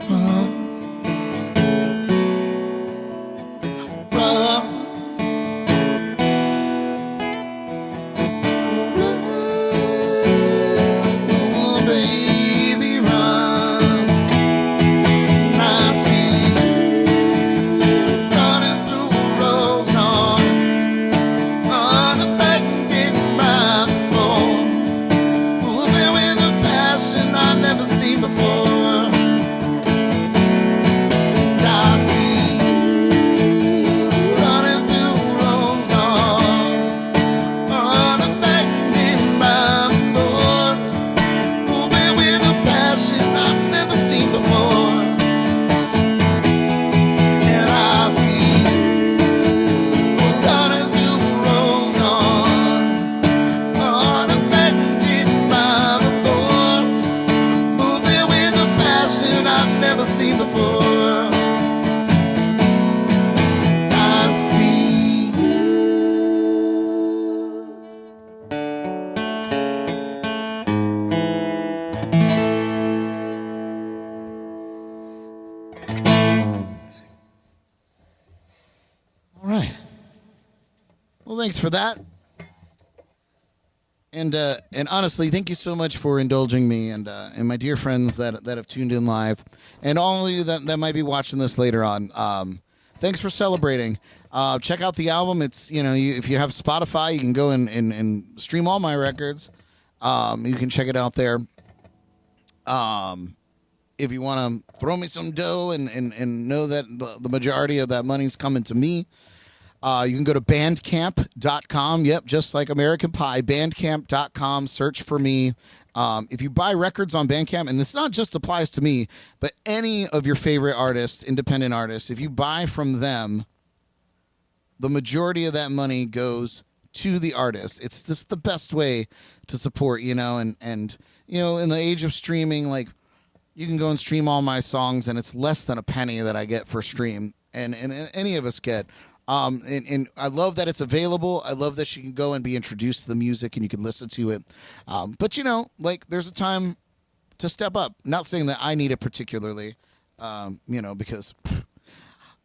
Run, run, oh baby, run. I see you running through a rose garden, unaffected by the thorns, moving with a Well, thanks for that. And honestly, thank you so much for indulging me and my dear friends that have tuned in live, and all of you that might be watching this later on. Thanks for celebrating. Check out the album. It's if you have Spotify, you can go and stream all my records. You can check it out there. If you want to throw me some dough and know that the majority of that money's coming to me. You can go to bandcamp.com. Yep, just like American Pie. Bandcamp.com. Search for me. If you buy records on Bandcamp, and this not just applies to me, but any of your favorite artists, independent artists, if you buy from them, the majority of that money goes to the artist. It's just the best way to support, and in the age of streaming, like, you can go and stream all my songs, and it's less than a penny that I get for stream, and any of us get. And I love that it's available. I love that you can go and be introduced to the music and you can listen to it. But there's a time to step up. Not saying that I need it particularly, because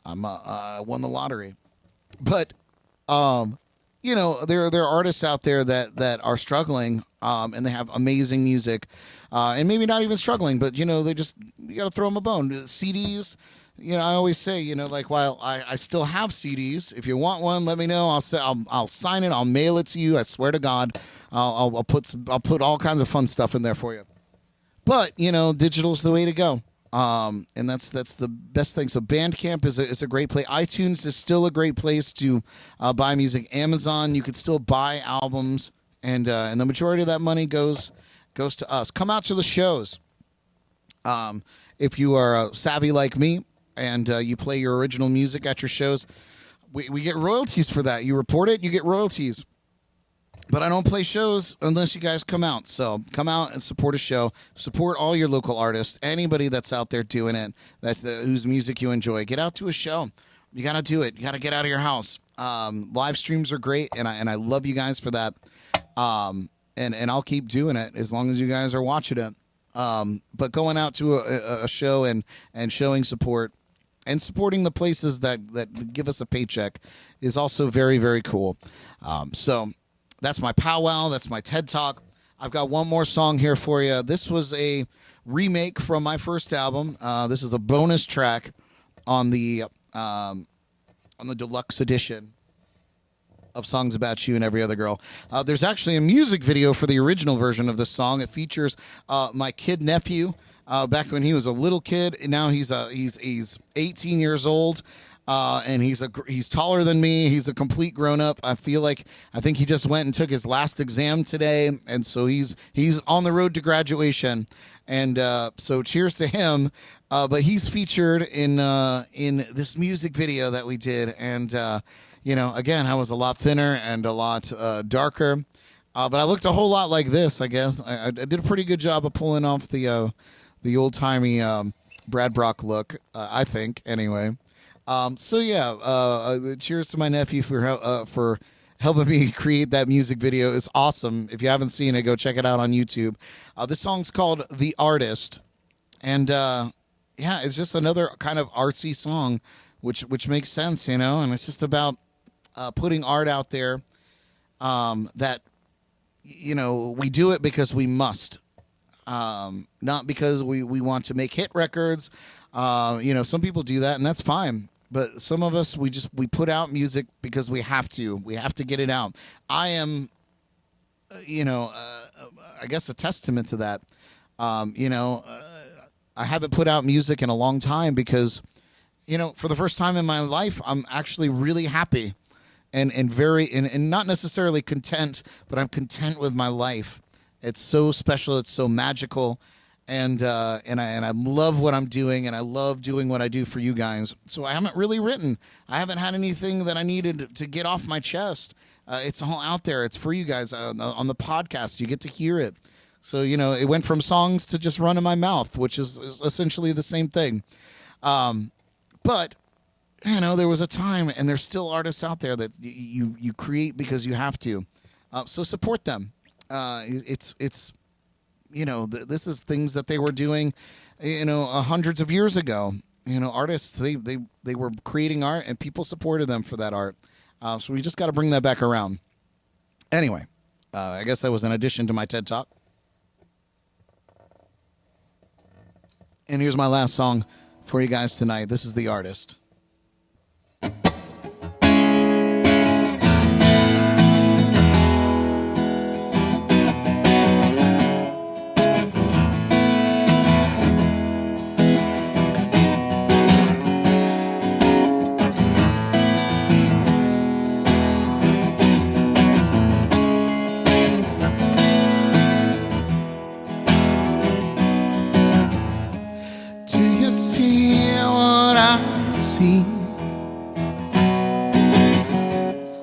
I won the lottery. But there are artists out there that are struggling, and they have amazing music, and maybe not even struggling, but you got to throw them a bone. CDs. I always say, while I still have CDs, if you want one, let me know. I'll sign it. I'll mail it to you. I swear to God, I'll put all kinds of fun stuff in there for you. But digital's the way to go. And that's the best thing. So Bandcamp is a great place. iTunes is still a great place to buy music. Amazon, you can still buy albums, and the majority of that money goes to us. Come out to the shows. If you are savvy like me, and you play your original music at your shows, we get royalties for that. You report it, you get royalties. But I don't play shows unless you guys come out. So come out and support a show. Support all your local artists. Anybody that's out there doing it, whose music you enjoy. Get out to a show. You got to do it. You got to get out of your house. Live streams are great, and I love you guys for that. And I'll keep doing it as long as you guys are watching it. But going out to a show and showing support and supporting the places that give us a paycheck is also very, very cool. So that's my powwow. That's my TED Talk. I've got one more song here for you. This was a remake from my first album. This is a bonus track on the deluxe edition of Songs About You and Every Other Girl. There's actually a music video for the original version of this song. It features my kid nephew back when he was a little kid. And now he's 18 years old, and he's taller than me. He's a complete grown up. I think he just went and took his last exam today, and so he's on the road to graduation. And so cheers to him. But he's featured in this music video that we did, and again, I was a lot thinner and a lot darker, but I looked a whole lot like this, I guess. I did a pretty good job of pulling off the old-timey Brad Brock look, I think, anyway. Cheers to my nephew for helping me create that music video. It's awesome. If you haven't seen it, go check it out on YouTube. This song's called The Artist, and it's just another kind of artsy song, which makes sense, and it's just about putting art out there that, we do it because we must, not because we want to make hit records. Some people do that, and that's fine. But some of us, we put out music because we have to. We have to get it out. I am, I guess a testament to that. I haven't put out music in a long time because, for the first time in my life, I'm actually really happy and very and not necessarily content, but I'm content with my life. It's so special. It's so magical. And I love what I'm doing, and I love doing what I do for you guys. So I haven't really written. I haven't had anything that I needed to get off my chest. It's all out there. It's for you guys on the podcast. You get to hear it. So, it went from songs to just running my mouth, which is essentially the same thing. But, there was a time, and there's still artists out there that you create because you have to. So support them. This is things that they were doing, hundreds of years ago. Artists, they were creating art, and people supported them for that art. So we just got to bring that back around. Anyway, I guess that was an addition to my TED Talk. And here's my last song for you guys tonight. This is The Artist.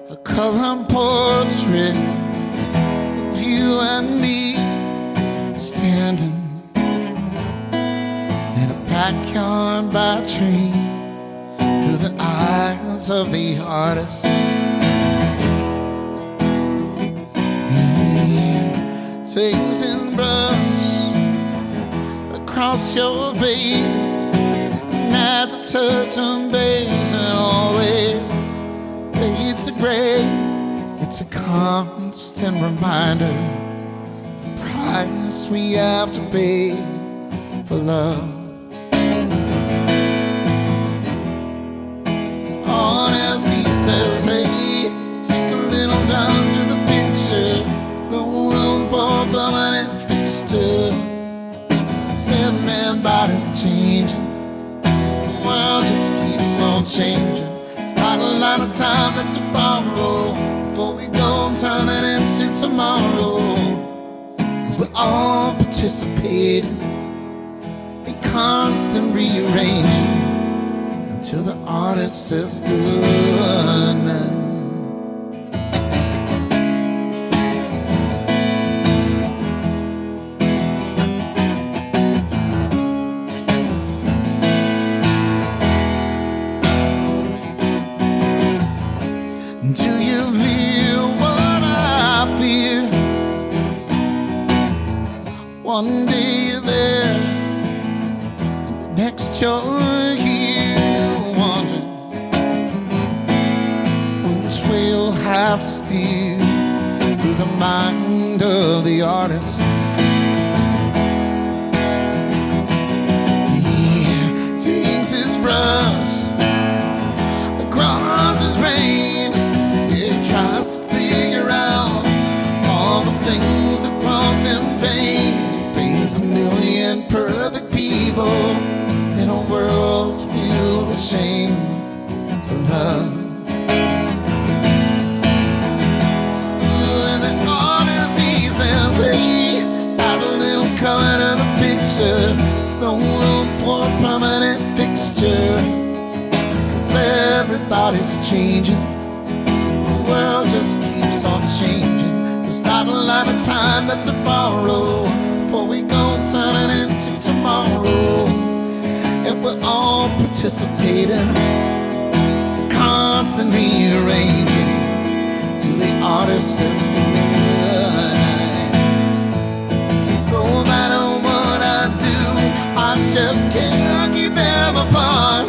A colored portrait of you and me standing in a backyard by a tree through the eyes of the artist. He takes his brush across your face, adds a touch of beige and always fades to gray. It's a constant reminder of the price we have to pay for love. Honest, he says, hey, take a little down to the picture. No room for permanent fixture. Everybody's changing. The world just keeps on changing. It's not a lot of time left to borrow before we go and turn it into tomorrow. We're all participating in constant rearranging until the artist says good night. Do you feel what I fear? One day you're there, and the next you're here, wondering which way you'll have to steer through the mind of the artist. He takes his brush across his brain. Tries to figure out all the things that was in vain. He paints a million perfect people in a world filled with shame for love. And the artist, he says, hey, add a little color to the picture. There's no room for a permanent fixture, 'cause everybody's changing. The world just keeps on changing. There's not a lot of time left to borrow before we go and turn it into tomorrow. And we're all participating, constantly rearranging till the artist says good night. No matter what I do, I just can't keep them apart.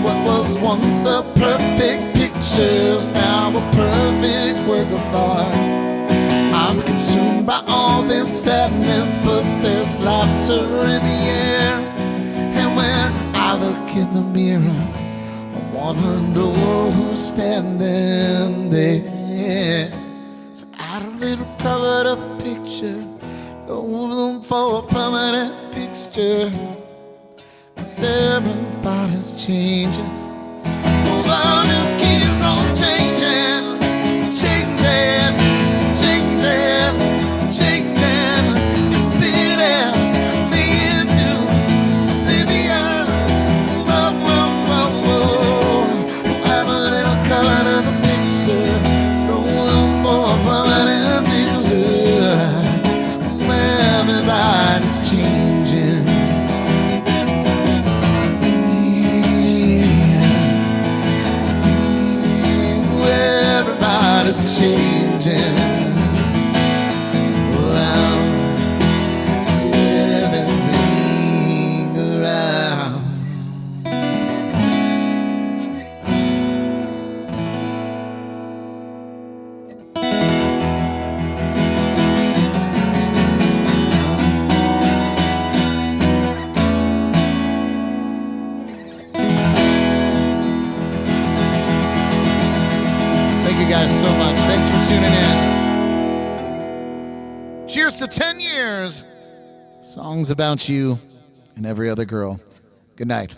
What was once a perfect picture's now a perfect work of art. I'm consumed by all this sadness, but there's laughter in the air. And when I look in the mirror, I wanna know who's standing there. So add a little color to the picture, no room for a permanent fixture, 'cause everybody's changing. The world just keeps on changing, changing, changing, changing. It's spinning me into oblivion. Whoa, whoa, whoa, whoa. Add a little color to the picture, so room for a permanent fixture. Everybody's changing. Everybody's changing. Wow. Everything around. you guys so much. Thanks for tuning in. Cheers to 10 years. Songs about you and every other girl. Good night.